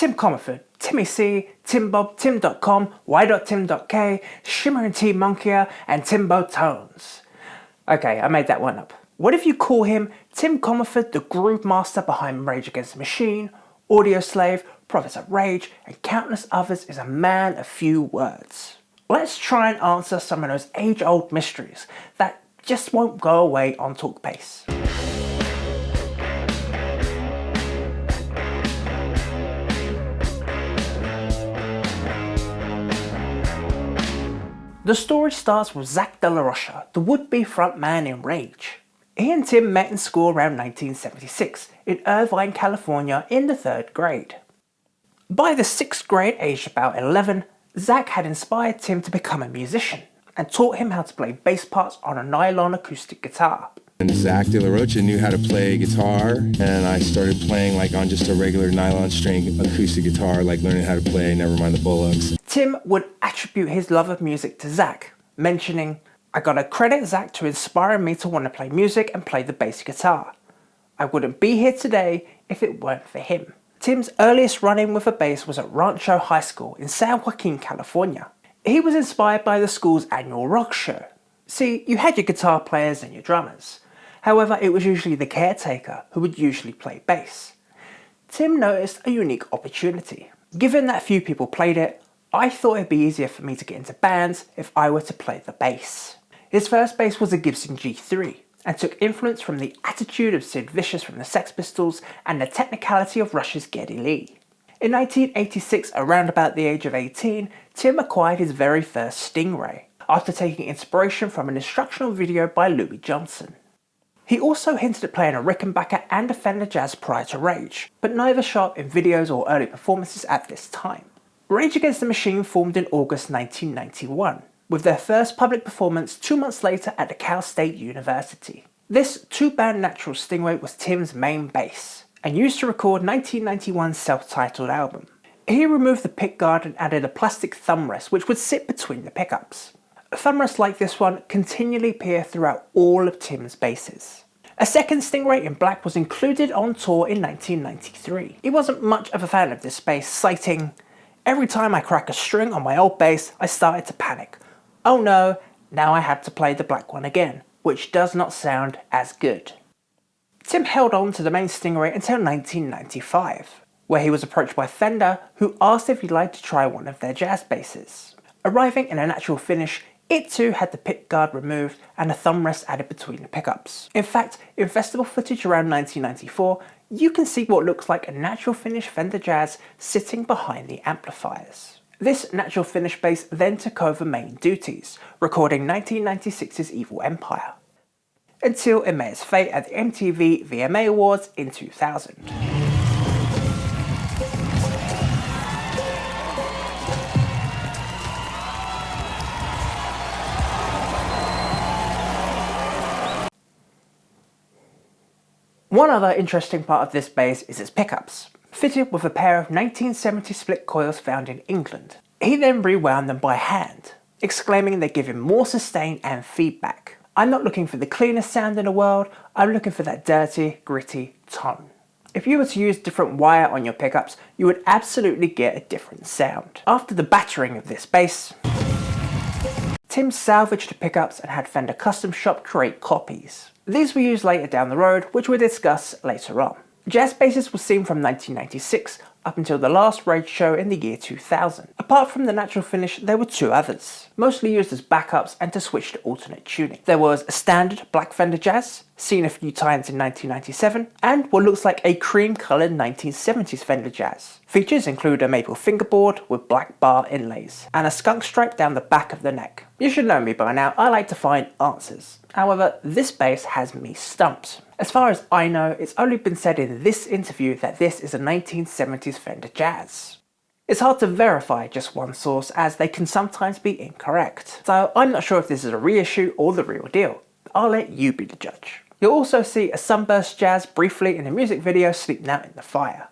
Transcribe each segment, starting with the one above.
Tim Commerford, Timmy C, Timbob, Tim.com, Y.Tim.K, Shimmer and T Monkeyer, and Timbo Tones. Okay, I made that one up. What if you call him Tim Commerford, the groove master behind Rage Against the Machine, Audioslave, Prophets of Rage, and countless others is a man of few words? Let's try and answer some of those age-old mysteries that just won't go away on TalkBass. The story starts with Zach De La Rocha, the would-be frontman in Rage. He and Tim met in school around 1976 in Irvine, California in the 3rd grade. By the 6th grade, aged about 11, Zach had inspired Tim to become a musician and taught him how to play bass parts on a nylon acoustic guitar. And Zach De La Rocha knew how to play guitar, and I started playing like on just a regular nylon string acoustic guitar, like learning how to play Nevermind the Bollocks. Tim would attribute his love of music to Zach, mentioning, "I gotta credit Zach to inspiring me to want to play music and play the bass guitar. I wouldn't be here today if it weren't for him." Tim's earliest run-in with a bass was at Rancho High School in San Joaquin, California. He was inspired by the school's annual rock show. See, you had your guitar players and your drummers. However, it was usually the caretaker who would usually play bass. Tim noticed a unique opportunity. Given that few people played it, I thought it'd be easier for me to get into bands if I were to play the bass. His first bass was a Gibson G3, and took influence from the attitude of Sid Vicious from the Sex Pistols and the technicality of Rush's Geddy Lee. In 1986, around about the age of 18, Tim acquired his very first Stingray, after taking inspiration from an instructional video by Louis Johnson. He also hinted at playing a Rickenbacker and a Fender Jazz prior to Rage, but neither showed up in videos or early performances at this time. Rage Against the Machine formed in August 1991, with their first public performance 2 months later at the Cal State University. This 2-band natural Stingray was Tim's main bass, and used to record 1991's self-titled album. He removed the pickguard and added a plastic thumb rest which would sit between the pickups. Thumb rests like this one continually appear throughout all of Tim's basses. A second Stingray in black was included on tour in 1993. He wasn't much of a fan of this bass, citing, "Every time I crack a string on my old bass, I started to panic. Oh no, now I had to play the black one again, which does not sound as good." Tim held on to the main Stingray until 1995, where he was approached by Fender, who asked if he'd like to try one of their jazz basses. Arriving in a natural finish, it too had the pickguard removed and a thumb rest added between the pickups. In fact, in festival footage around 1994, you can see what looks like a natural finish Fender Jazz sitting behind the amplifiers. This natural finish bass then took over main duties, recording 1996's Evil Empire, until it met its fate at the MTV VMA Awards in 2000. One other interesting part of this bass is its pickups, fitted with a pair of 1970 split coils found in England. He then rewound them by hand, exclaiming they give him more sustain and feedback. "I'm not looking for the cleanest sound in the world, I'm looking for that dirty, gritty tone." If you were to use different wire on your pickups, you would absolutely get a different sound. After the battering of this bass, Tim salvaged the pickups and had Fender Custom Shop create copies. These were used later down the road, which we'll discuss later on. Jazz basses were seen from 1996 up until the last Rage show in the year 2000. Apart from the natural finish, there were 2 others, mostly used as backups and to switch to alternate tuning. There was a standard black Fender Jazz, seen a few times in 1997, and what looks like a cream-coloured 1970s Fender Jazz. Features include a maple fingerboard with black bar inlays, and a skunk stripe down the back of the neck. You should know me by now, I like to find answers. However, this bass has me stumped. As far as I know, it's only been said in this interview that this is a 1970s Fender Jazz. It's hard to verify just one source as they can sometimes be incorrect, so I'm not sure if this is a reissue or the real deal. I'll let you be the judge. You'll also see a Sunburst Jazz briefly in the music video Sleeping Out in the Fire.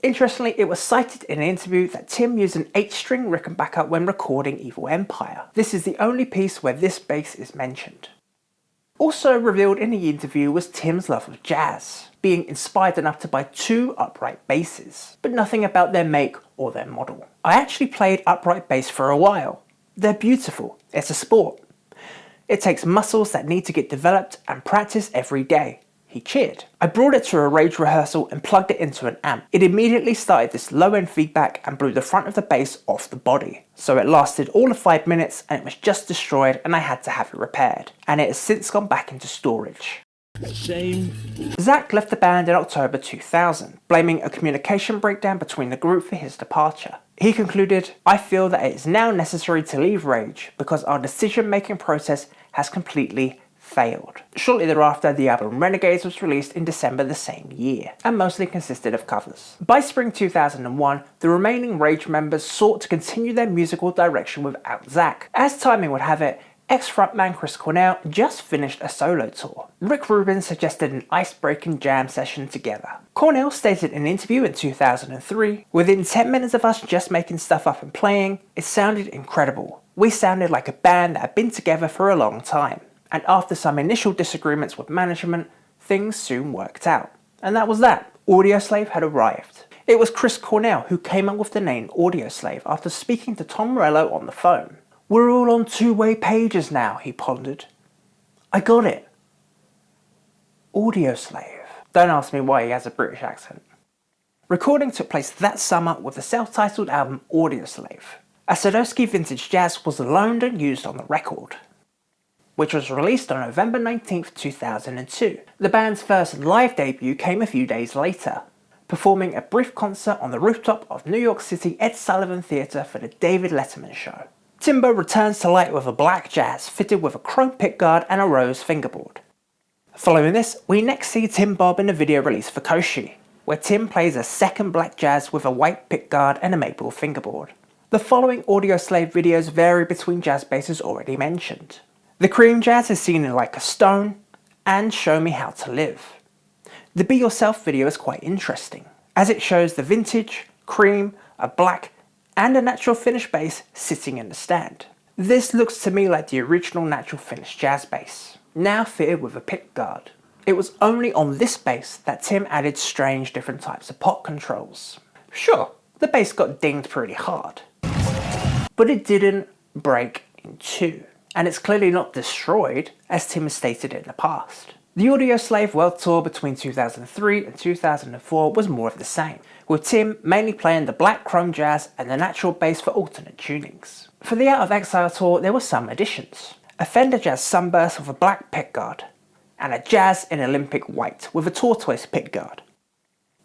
Interestingly, it was cited in an interview that Tim used an 8-string Rickenbacker when recording Evil Empire. This is the only piece where this bass is mentioned. Also revealed in the interview was Tim's love of jazz, being inspired enough to buy 2 upright basses, but nothing about their make or their model. I actually played upright bass for a while. They're beautiful, it's a sport. It takes muscles that need to get developed and practice every day. He cheered. I brought it to a rage rehearsal and plugged it into an amp. It immediately started this low end feedback and blew the front of the bass off the body. So it lasted all of 5 minutes and it was just destroyed and I had to have it repaired. And it has since gone back into storage. Shame. Zach left the band in October 2000, blaming a communication breakdown between the group for his departure. He concluded, "I feel that it is now necessary to leave Rage because our decision-making process has completely failed." Shortly thereafter, the album Renegades was released in December the same year, and mostly consisted of covers. By spring 2001, the remaining Rage members sought to continue their musical direction without Zach. As timing would have it, ex-frontman Chris Cornell just finished a solo tour. Rick Rubin suggested an ice-breaking jam session together. Cornell stated in an interview in 2003, "Within 10 minutes of us just making stuff up and playing, it sounded incredible. We sounded like a band that had been together for a long time. And after some initial disagreements with management, things soon worked out." And that was that. Audioslave had arrived. It was Chris Cornell who came up with the name Audioslave after speaking to Tom Morello on the phone. "We're all on two-way pages now," he pondered. "I got it. Audioslave." Don't ask me why he has a British accent. Recording took place that summer with the self-titled album Audioslave. A Sadowski vintage jazz was loaned and used on the record, which was released on November 19th, 2002. The band's first live debut came a few days later, performing a brief concert on the rooftop of New York City Ed Sullivan Theatre for the David Letterman show. Timbo returns to light with a black Jazz fitted with a chrome pickguard and a rose fingerboard. Following this, we next see Tim Bob in a video release for Koshi, where Tim plays a second black Jazz with a white pickguard and a maple fingerboard. The following Audioslave videos vary between jazz basses already mentioned. The Cream Jazz is seen in Like a Stone and Show Me How to Live. The Be Yourself video is quite interesting, as it shows the vintage, cream, a black, and a natural finish bass sitting in the stand. This looks to me like the original natural finish jazz bass, now fitted with a pickguard. It was only on this bass that Tim added strange different types of pot controls. Sure, the bass got dinged pretty hard, but it didn't break in two, and it's clearly not destroyed, as Tim has stated in the past. The Audioslave World Tour between 2003 and 2004 was more of the same, with Tim mainly playing the black chrome jazz and the natural bass for alternate tunings. For the Out of Exile tour, there were some additions. A Fender Jazz Sunburst with a black pickguard, and a Jazz in Olympic white with a tortoise pickguard.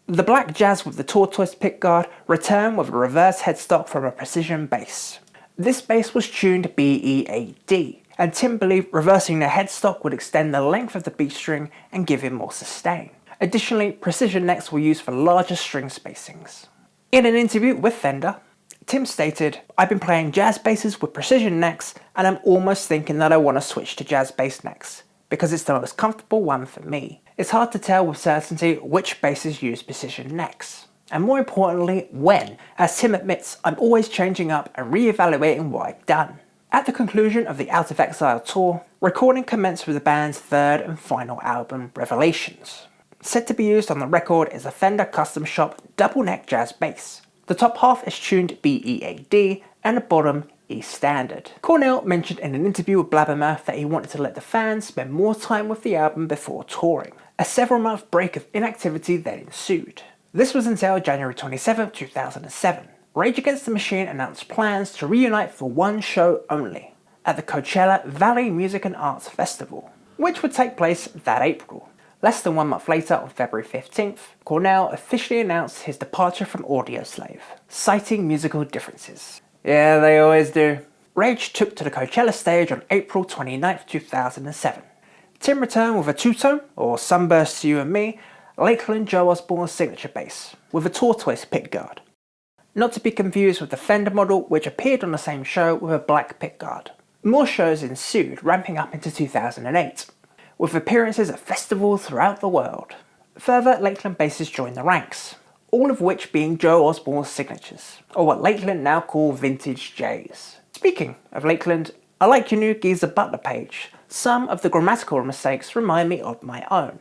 The black Jazz with the tortoise pickguard returned with a reverse headstock from a precision bass. This bass was tuned BEAD, and Tim believed reversing the headstock would extend the length of the B string and give him more sustain. Additionally, precision necks were used for larger string spacings. In an interview with Fender, Tim stated, "I've been playing jazz basses with precision necks and I'm almost thinking that I want to switch to jazz bass necks, because it's the most comfortable one for me. It's hard to tell with certainty which basses use precision necks, and more importantly, when. As Tim admits, I'm always changing up and re-evaluating what I've done." At the conclusion of the Out of Exile tour, recording commenced with the band's third and final album, Revelations. Set to be used on the record is a Fender Custom Shop double neck jazz bass. The top half is tuned BEAD and the bottom E standard. Cornell mentioned in an interview with Blabbermouth that he wanted to let the fans spend more time with the album before touring. A several-month break of inactivity then ensued. This was until January 27, 2007. Rage Against the Machine announced plans to reunite for one show only, at the Coachella Valley Music and Arts Festival, which would take place that April. Less than 1 month later, on February 15th, Cornell officially announced his departure from Audioslave, citing musical differences. Yeah, they always do. Rage took to the Coachella stage on April 29th, 2007. Tim returned with a two-tone, or Sunburst to You and Me, Lakland Joe Osborne's signature bass, with a tortoise pickguard. Not to be confused with the Fender model, which appeared on the same show with a black pickguard. More shows ensued, ramping up into 2008, with appearances at festivals throughout the world. Further Lakland basses joined the ranks, all of which being Joe Osborne's signatures, or what Lakland now call Vintage J's. Speaking of Lakland, I like your new Geezer Butler page. Some of the grammatical mistakes remind me of my own.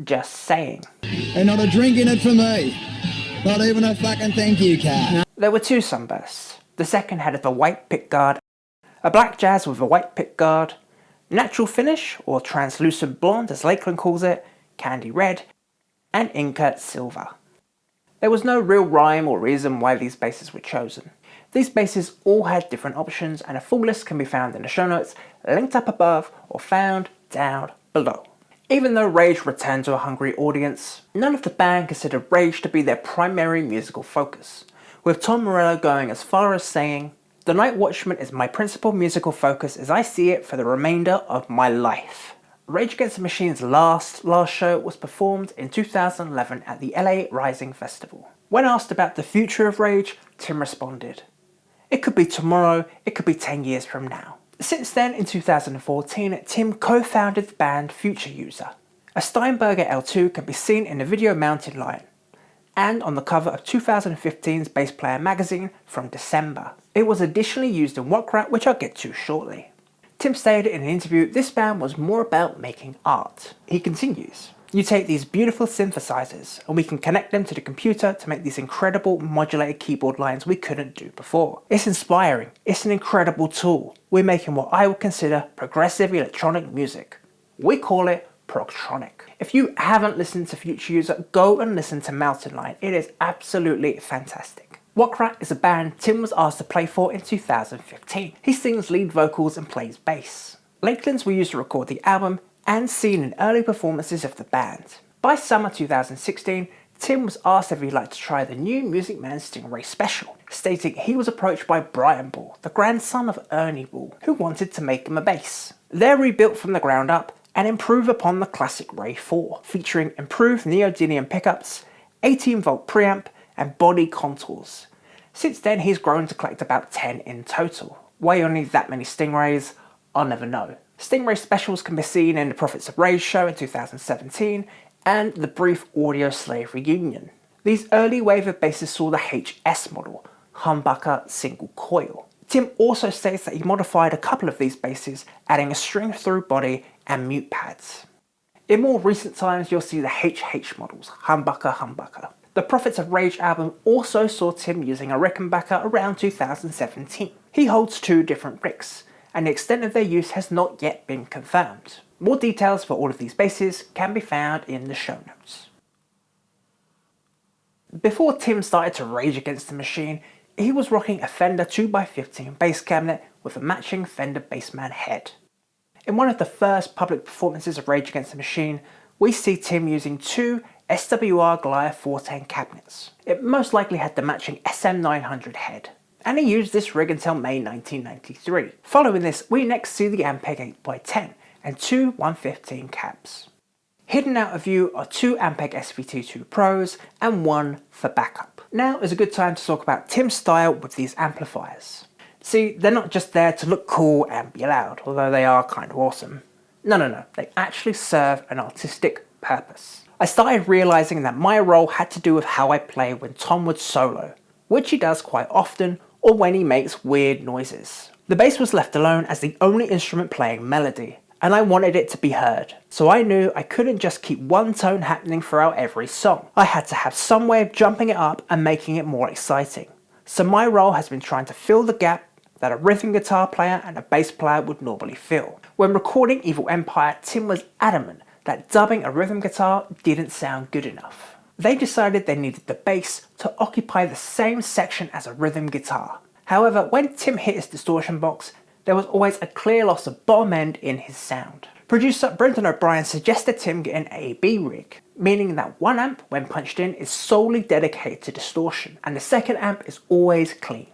Just saying. And not a drink in it for me. Not even a fucking thank you card. There were two sunbursts. The second had a white pickguard, a black jazz with a white pickguard, natural finish, or translucent blonde as Lakland calls it, candy red, and Inca silver. There was no real rhyme or reason why these basses were chosen. These basses all had different options, and a full list can be found in the show notes, linked up above or found down below. Even though Rage returned to a hungry audience, none of the band considered Rage to be their primary musical focus, with Tom Morello going as far as saying, "The Night Watchman is my principal musical focus as I see it for the remainder of my life." Rage Against the Machine's last show was performed in 2011 at the LA Rising Festival. When asked about the future of Rage, Tim responded, "It could be tomorrow, it could be 10 years from now." Since then, in 2014, Tim co-founded the band Future User. A Steinberger L2 can be seen in the video mounted line, and on the cover of 2015's Bass Player magazine from December. It was additionally used in Wakrat, which I'll get to shortly. Tim stated in an interview this band was more about making art. He continues, "You take these beautiful synthesizers and we can connect them to the computer to make these incredible modulated keyboard lines we couldn't do before. It's inspiring, it's an incredible tool. We're making what I would consider progressive electronic music. We call it progtronic." If you haven't listened to Future User, go and listen to Mountain Lion. It is absolutely fantastic. Wakrat is a band Tim was asked to play for in 2015. He sings lead vocals and plays bass. Laklands were used to record the album and seen in early performances of the band. By summer 2016, Tim was asked if he'd like to try the new Music Man Stingray special, stating he was approached by Brian Ball, the grandson of Ernie Ball, who wanted to make him a bass. They're rebuilt from the ground up and improve upon the classic Ray 4, featuring improved neodymium pickups, 18-volt preamp, and body contours. Since then, he's grown to collect about 10 in total. Why only that many Stingrays? I'll never know. Stingray specials can be seen in the Prophets of Rage show in 2017 and the brief Audioslave reunion. These early wave of basses saw the HS model, humbucker single coil. Tim also states that he modified a couple of these basses, adding a string through body and mute pads. In more recent times, you'll see the HH models, humbucker. The Prophets of Rage album also saw Tim using a Rickenbacker around 2017. He holds two different ricks, and the extent of their use has not yet been confirmed. More details for all of these basses can be found in the show notes. Before Tim started to rage against the machine, he was rocking a Fender 2x15 bass cabinet with a matching Fender Bassman head. In one of the first public performances of Rage Against the Machine, we see Tim using two SWR Glire 410 cabinets. It most likely had the matching SM900 head, and he used this rig until May 1993. Following this, we next see the Ampeg 8x10 and two 115 cabs. Hidden out of view are two Ampeg SVT2 Pros and one for backup. Now is a good time to talk about Tim's style with these amplifiers. See, they're not just there to look cool and be loud, although they are kind of awesome. No, they actually serve an artistic purpose. I started realizing that my role had to do with how I play when Tom would solo, which he does quite often, or when he makes weird noises. The bass was left alone as the only instrument playing melody, and I wanted it to be heard. So I knew I couldn't just keep one tone happening throughout every song. I had to have some way of jumping it up and making it more exciting. So my role has been trying to fill the gap that a rhythm guitar player and a bass player would normally fill. When recording Evil Empire, Tim was adamant that dubbing a rhythm guitar didn't sound good enough. They decided they needed the bass to occupy the same section as a rhythm guitar. However, when Tim hit his distortion box, there was always a clear loss of bottom end in his sound. Producer Brendan O'Brien suggested Tim get an A-B rig, meaning that one amp, when punched in, is solely dedicated to distortion, and the second amp is always clean.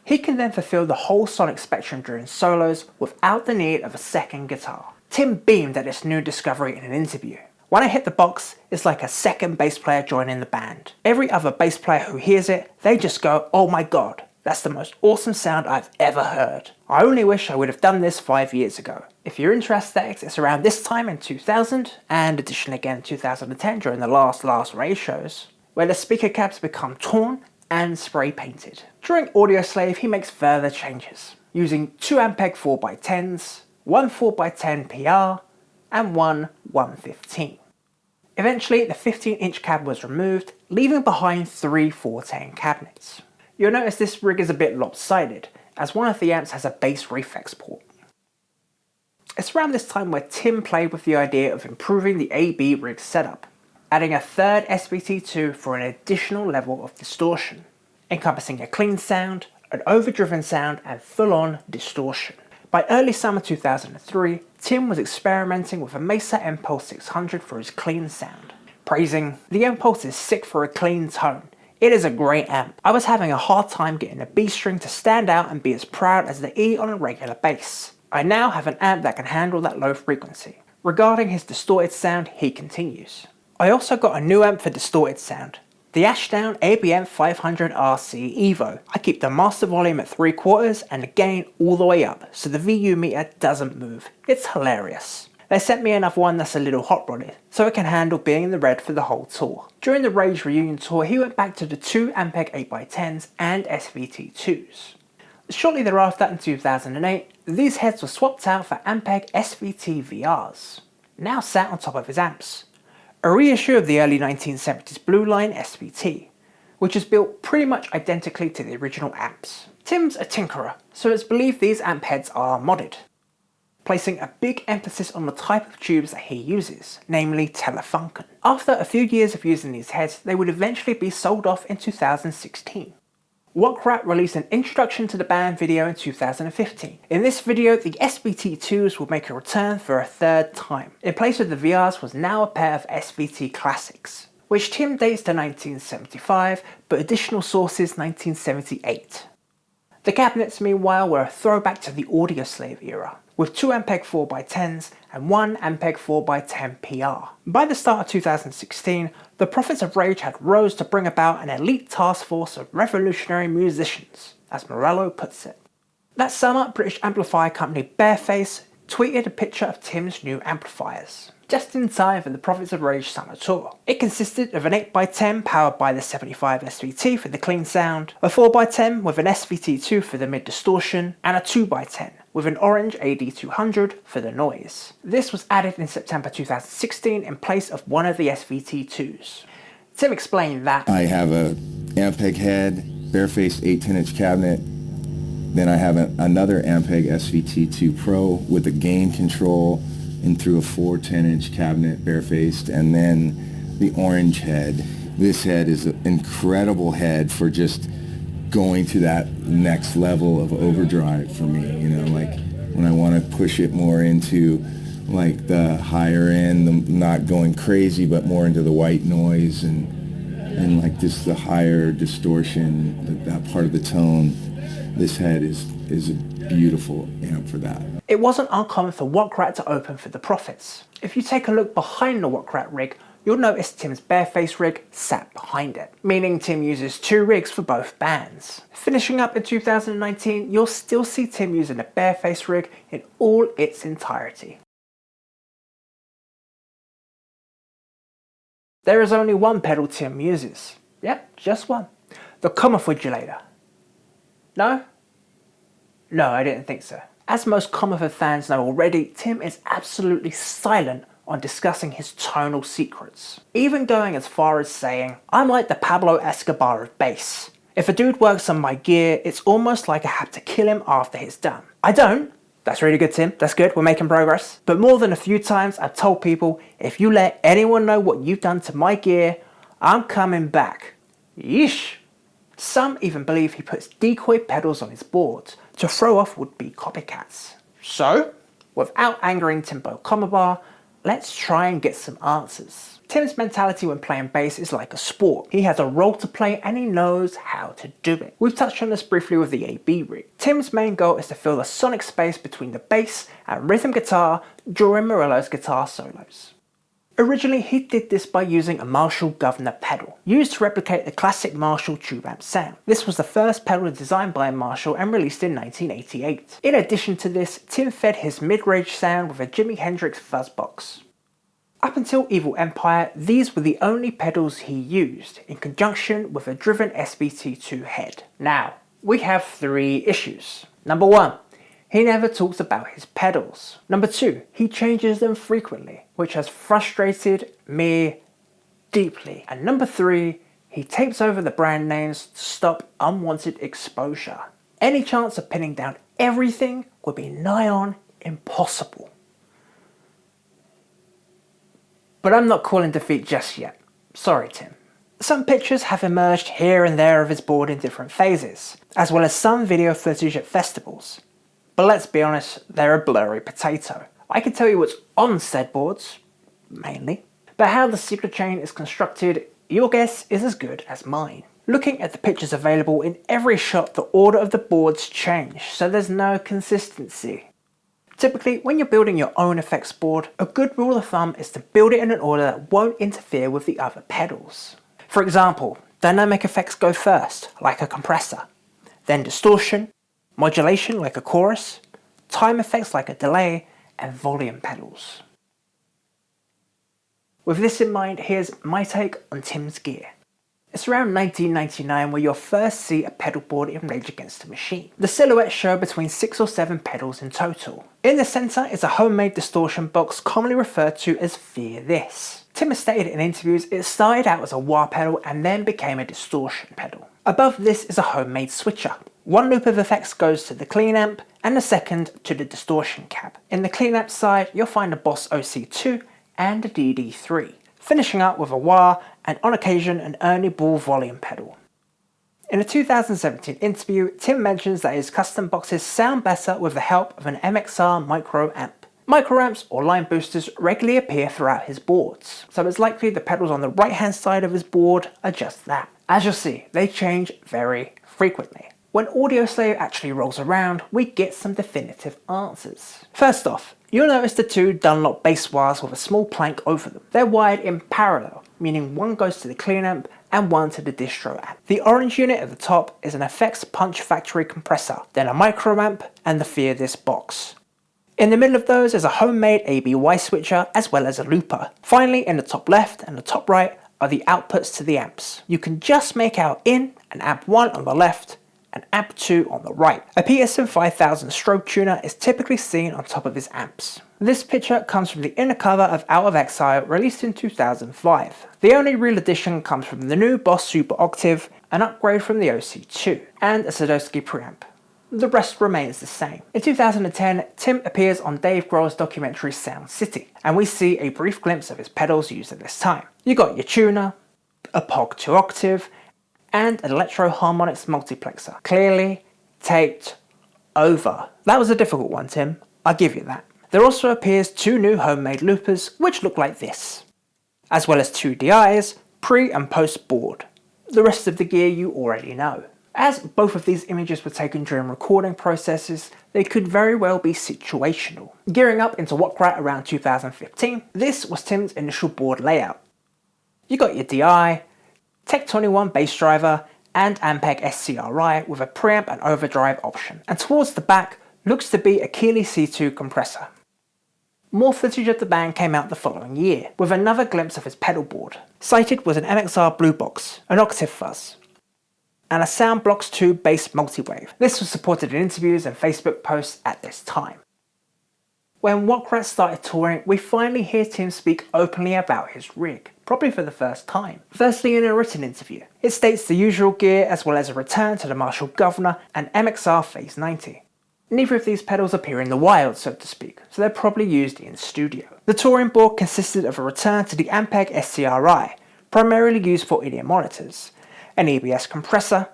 He can then fulfill the whole sonic spectrum during solos without the need of a second guitar. Tim beamed at this new discovery in an interview. "When I hit the box, it's like a second bass player joining the band. Every other bass player who hears it, they just go, 'Oh my god, that's the most awesome sound I've ever heard. I only wish I would have done this 5 years ago.'" If you're into aesthetics, it's around this time in 2000, and additionally again in 2010 during the last Rage shows, where the speaker caps become torn and spray painted. During Audioslave, he makes further changes. using 2 Ampeg 4x10s, one 4x10 PR, and one 115. Eventually, the 15-inch cab was removed, leaving behind 3 410 cabinets. You'll notice this rig is a bit lopsided, as one of the amps has a bass reflex port. It's around this time where Tim played with the idea of improving the AB rig setup, adding a third SVT2 for an additional level of distortion, encompassing a clean sound, an overdriven sound, and full-on distortion. By early summer 2003, Tim was experimenting with a Mesa Impulse 600 for his clean sound, praising, "The Impulse is sick for a clean tone. It is a great amp. I was having a hard time getting the B string to stand out and be as proud as the E on a regular bass. I now have an amp that can handle that low frequency." Regarding his distorted sound, he continues, "I also got a new amp for distorted sound. The Ashdown ABM 500 RC Evo. I keep the master volume at 3/4 and the gain all the way up, so the VU meter doesn't move. It's hilarious." They sent me another one that's a little hot rodded, so it can handle being in the red for the whole tour. During the Rage reunion tour, he went back to the 2 Ampeg 8x10s and SVT2s. Shortly thereafter, in 2008, these heads were swapped out for Ampeg SVT VRs, now sat on top of his amps. A reissue of the early 1970s Blue Line SVT, which is built pretty much identically to the original amps. Tim's a tinkerer, so it's believed these amp heads are modded, placing a big emphasis on the type of tubes that he uses, namely Telefunken. After a few years of using these heads, they would eventually be sold off in 2016. Wakrat released an introduction to the band video in 2015. In this video, the SVT2s will make a return for a third time. In place of the VRs was now a pair of SVT Classics, which Tim dates to 1975, but additional sources 1978. The cabinets, meanwhile, were a throwback to the Audioslave era, with 2 Ampeg 4x10s and 1 Ampeg 4x10 PR. By the start of 2016, the Prophets of Rage had rose to bring about an elite task force of revolutionary musicians, as Morello puts it. That summer, British amplifier company Bareface tweeted a picture of Tim's new amplifiers, just in time for the Prophets of Rage summer tour. It consisted of an 8x10 powered by the 75 SVT for the clean sound, a 4x10 with an SVT2 for the mid distortion, and a 2x10 with an orange AD200 for the noise. This was added in September 2016 in place of one of the SVT2s. Tim explained that, I have a Ampeg head, barefaced 8 10-inch cabinet. Then I have another Ampeg SVT2 Pro with a gain control and through a 4 10-inch cabinet, barefaced, and then the orange head. This head is an incredible head for just going to that next level of overdrive for me, you know, like when I want to push it more into like the higher end, not going crazy, but more into the white noise and like just the higher distortion, that part of the tone. This head is a beautiful amp for that. It wasn't uncommon for Wakrat to open for the Prophets. If you take a look behind the Wakrat rig, you'll notice Tim's Bareface rig sat behind it, meaning Tim uses 2 rigs for both bands. Finishing up in 2019, you'll still see Tim using a Bareface rig in all its entirety. There is only one pedal Tim uses. Yep, just one. The Commerford. No? No, I didn't think so. As most Commerford fans know already, Tim is absolutely silent on discussing his tonal secrets, even going as far as saying, "I'm like the Pablo Escobar of bass. If a dude works on my gear, it's almost like I have to kill him after he's done." I don't. That's really good, Tim. That's good. We're making progress. But more than a few times, I've told people, if you let anyone know what you've done to my gear, I'm coming back. Yeesh. Some even believe he puts decoy pedals on his boards to throw off would-be copycats. So, without angering Timbo Comabar, let's try and get some answers. Tim's mentality when playing bass is like a sport. He has a role to play and he knows how to do it. We've touched on this briefly with the AB rig. Tim's main goal is to fill the sonic space between the bass and rhythm guitar during Morello's guitar solos. Originally, he did this by using a Marshall Governor pedal, used to replicate the classic Marshall tube amp sound. This was the first pedal designed by Marshall and released in 1988. In addition to this, Tim fed his mid-range sound with a Jimi Hendrix fuzz box. Up until Evil Empire, these were the only pedals he used, in conjunction with a driven SVT2 head. Now, we have 3 issues. Number 1. He never talks about his pedals. Number 2. He changes them frequently, which has frustrated me deeply. And number 3. He tapes over the brand names to stop unwanted exposure. Any chance of pinning down everything would be nigh on impossible. But I'm not calling defeat just yet. Sorry, Tim. Some pictures have emerged here and there of his board in different phases, as well as some video footage at festivals. But let's be honest, they're a blurry potato. I can tell you what's on said boards, mainly, but how the secret chain is constructed, your guess is as good as mine. Looking at the pictures available in every shot, the order of the boards change, so there's no consistency. Typically, when you're building your own effects board, a good rule of thumb is to build it in an order that won't interfere with the other pedals. For example, dynamic effects go first, like a compressor, then distortion, modulation like a chorus, time effects like a delay, and volume pedals. With this in mind, here's my take on Tim's gear. It's around 1999 where you'll first see a pedal board in Rage Against the Machine. The silhouettes show between 6 or 7 pedals in total. In the centre is a homemade distortion box commonly referred to as Fear This. Tim has stated in interviews it started out as a wah pedal and then became a distortion pedal. Above this is a homemade switcher. One loop of effects goes to the clean amp and the second to the distortion cab. In the clean amp side you'll find a Boss OC2 and a DD3, finishing up with a wah and on occasion an Ernie Ball volume pedal. In a 2017 interview, Tim mentions that his custom boxes sound better with the help of an MXR micro amp. Microamps or line boosters regularly appear throughout his boards, so it's likely the pedals on the right hand side of his board are just that. As you'll see, they change very frequently. When Audioslave actually rolls around, we get some definitive answers. First off, you'll notice the 2 Dunlop bass wires with a small plank over them. They're wired in parallel, meaning one goes to the clean amp and one to the distro amp. The orange unit at the top is an Effects Punch Factory compressor, then a micro amp and the Fear This box. In the middle of those is a homemade ABY switcher as well as a looper. Finally, in the top left and the top right are the outputs to the amps. You can just make out in and amp 1 on the left and amp 2 on the right. A Peterson 5000 strobe tuner is typically seen on top of his amps. This picture comes from the inner cover of Out of Exile, released in 2005. The only real addition comes from the new Boss Super Octave, an upgrade from the OC2, and a Sadowski preamp. The rest remains the same. In 2010, Tim appears on Dave Grohl's documentary Sound City, and we see a brief glimpse of his pedals used at this time. You got your tuner, a POG 2 Octave, and an Electro Harmonics multiplexer. Clearly taped over. That was a difficult one, Tim. I'll give you that. There also appears 2 new homemade loopers, which look like this, as well as 2 DIs, pre and post board. The rest of the gear you already know. As both of these images were taken during recording processes, they could very well be situational. Gearing up into Wakrat around 2015, this was Tim's initial board layout. You got your DI, Tech 21 bass driver, and Ampeg SCRI with a preamp and overdrive option, and towards the back looks to be a Keeley C2 compressor. More footage of the band came out the following year, with another glimpse of his pedal board. Cited was an MXR Blue Box, an Octave Fuzz, and a Soundblocks 2 bass multiwave. This was supported in interviews and Facebook posts at this time. When Wakrat started touring, we finally hear Tim speak openly about his rig, probably for the first time. Firstly, in a written interview, it states the usual gear as well as a return to the Marshall Governor and MXR Phase 90. Neither of these pedals appear in the wild, so to speak, so they're probably used in studio. The touring board consisted of a return to the Ampeg SCRI, primarily used for in-ear monitors, an EBS compressor,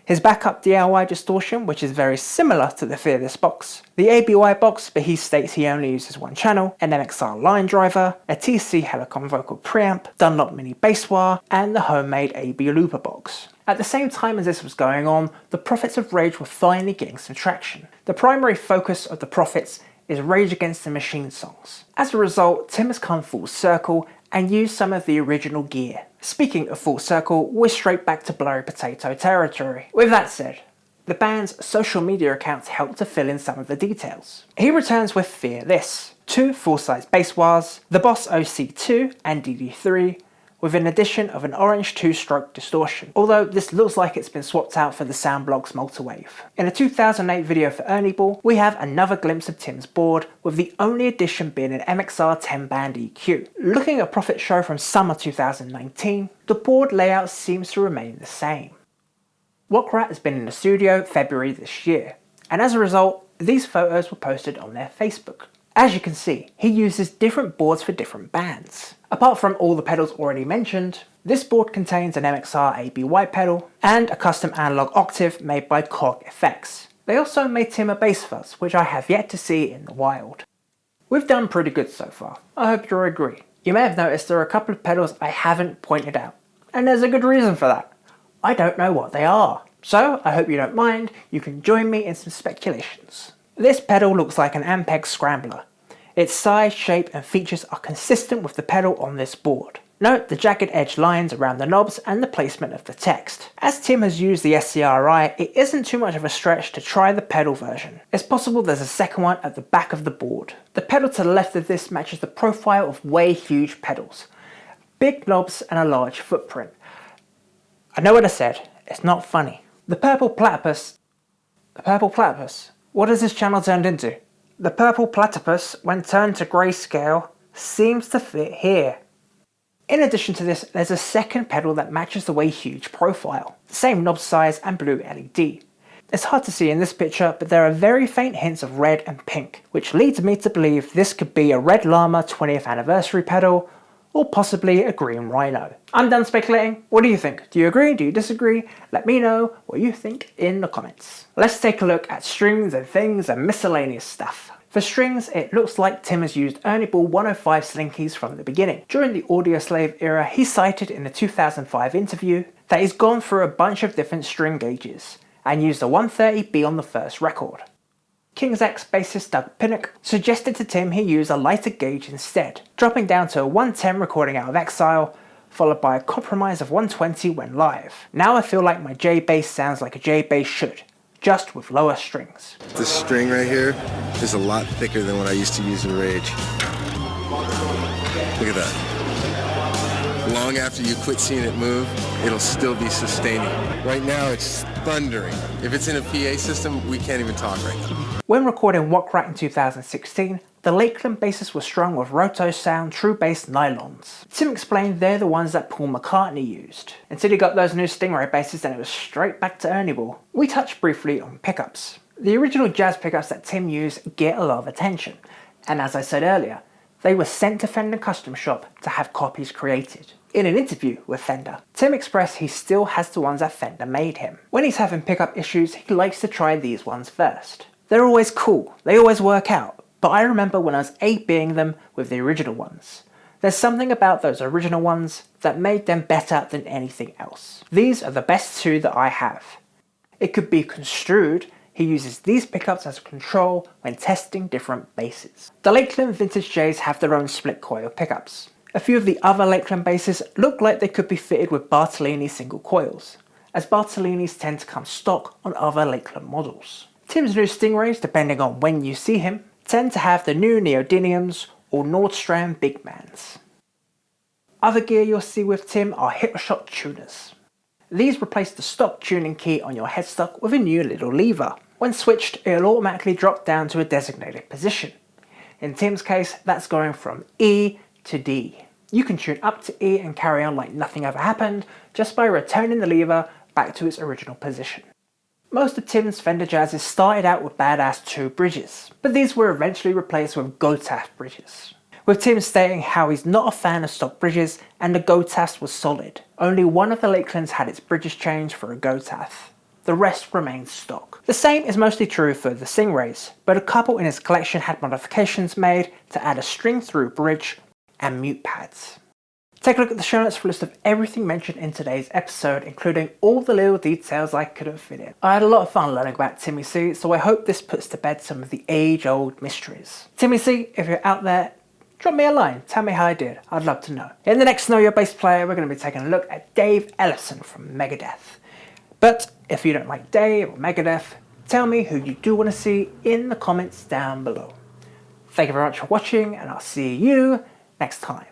his backup DIY distortion, which is very similar to the Fear This box, the ABY box, but he states he only uses one channel, an MXR line driver, a TC Helicon vocal preamp, Dunlop mini bass wah, and the homemade AB looper box. At the same time as this was going on, the Prophets of Rage were finally getting some traction. The primary focus of the Prophets is Rage Against the Machine songs. As a result, Tim has come full circle and used some of the original gear. Speaking of full circle, we're straight back to blurry potato territory. With that said, the band's social media accounts help to fill in some of the details. He returns with Fear This, 2 full-size bass wahs, the Boss OC2 and DD3, with an addition of an orange 2-stroke distortion, although this looks like it's been swapped out for the Soundblog's Multiwave. In a 2008 video for Ernie Ball, we have another glimpse of Tim's board, with the only addition being an MXR 10-band EQ. Looking at Prophet's show from summer 2019, the board layout seems to remain the same. Wakrat has been in the studio February this year, and as a result, these photos were posted on their Facebook. As you can see, he uses different boards for different bands. Apart from all the pedals already mentioned, this board contains an MXR ABY pedal and a custom analog octave made by Cog Effects. They also made Tim a bass fuzz, which I have yet to see in the wild. We've done pretty good so far. I hope you'll agree. You may have noticed there are a couple of pedals I haven't pointed out, and there's a good reason for that. I don't know what they are. So I hope you don't mind, you can join me in some speculations. This pedal looks like an Ampeg scrambler. Its size, shape and features are consistent with the pedal on this board. Note the jagged edge lines around the knobs and the placement of the text. As Tim has used the SCRI, it isn't too much of a stretch to try the pedal version. It's possible there's a second one at the back of the board. The pedal to the left of this matches the profile of way huge pedals. Big knobs and a large footprint. I know what I said, it's not funny. The purple platypus, what has this channel turned into? The purple platypus, when turned to grayscale, seems to fit here. In addition to this, there's a second pedal that matches the way huge profile, the same knob size and blue LED. It's hard to see in this picture, but there are very faint hints of red and pink, which leads me to believe this could be a Red Llama 20th anniversary pedal, or possibly a green rhino. I'm done speculating. What do you think? Do you agree? Do you disagree? Let me know what you think in the comments. Let's take a look at strings and things and miscellaneous stuff. For strings, it looks like Tim has used Ernie Ball 105 Slinkies from the beginning. During the Audioslave era, he cited in a 2005 interview that he's gone through a bunch of different string gauges and used a 130B on the first record. King's X bassist Doug Pinnock suggested to Tim he use a lighter gauge instead, dropping down to a 110 recording out of Exile, followed by a compromise of 120 when live. Now I feel like my J bass sounds like a J bass should, just with lower strings. This string right here is a lot thicker than what I used to use in Rage. Look at that. Long after you quit seeing it move, it'll still be sustaining. Right now it's thundering. If it's in a PA system, we can't even talk right now. When recording Wakrat in 2016, the Lakland basses were strung with Roto Sound True Bass nylons. Tim explained they're the ones that Paul McCartney used. Until he got those new Stingray basses, then it was straight back to Ernie Ball. We touched briefly on pickups. The original jazz pickups that Tim used get a lot of attention, and as I said earlier, they were sent to Fender Custom Shop to have copies created. In an interview with Fender, Tim expressed he still has the ones that Fender made him. When he's having pickup issues, he likes to try these ones first. They're always cool, they always work out, but I remember when I was 8-being them with the original ones. There's something about those original ones that made them better than anything else. These are the best two that I have. It could be construed he uses these pickups as a control when testing different basses. The Lakland Vintage J's have their own split coil pickups. A few of the other Lakland basses look like they could be fitted with Bartolini single coils, as Bartolinis tend to come stock on other Lakland models. Tim's new Stingrays, depending on when you see him, tend to have the new neodymiums or Nordstrom Bigmans. Other gear you'll see with Tim are Hipshot tuners. These replace the stock tuning key on your headstock with a new little lever. When switched, it'll automatically drop down to a designated position. In Tim's case, that's going from E to D. You can tune up to E and carry on like nothing ever happened just by returning the lever back to its original position. Most of Tim's Fender Jazzes started out with Badass 2 bridges, but these were eventually replaced with GoTaff bridges. With Tim stating how he's not a fan of stock bridges and the GoTaff was solid. Only one of the Lakelands had its bridges changed for a GoTaff. The rest remained stock. The same is mostly true for the Stingrays, but a couple in his collection had modifications made to add a string through bridge and mute pads. Take a look at the show notes for a list of everything mentioned in today's episode, including all the little details I couldn't fit in. I had a lot of fun learning about Timmy C, so I hope this puts to bed some of the age-old mysteries. Timmy C, if you're out there, drop me a line, tell me how I did, I'd love to know. In the next Know Your Bass Player, we're going to be taking a look at Dave Ellefson from Megadeth. But if you don't like Dave or Megadeth, tell me who you do want to see in the comments down below. Thank you very much for watching, and I'll see you next time.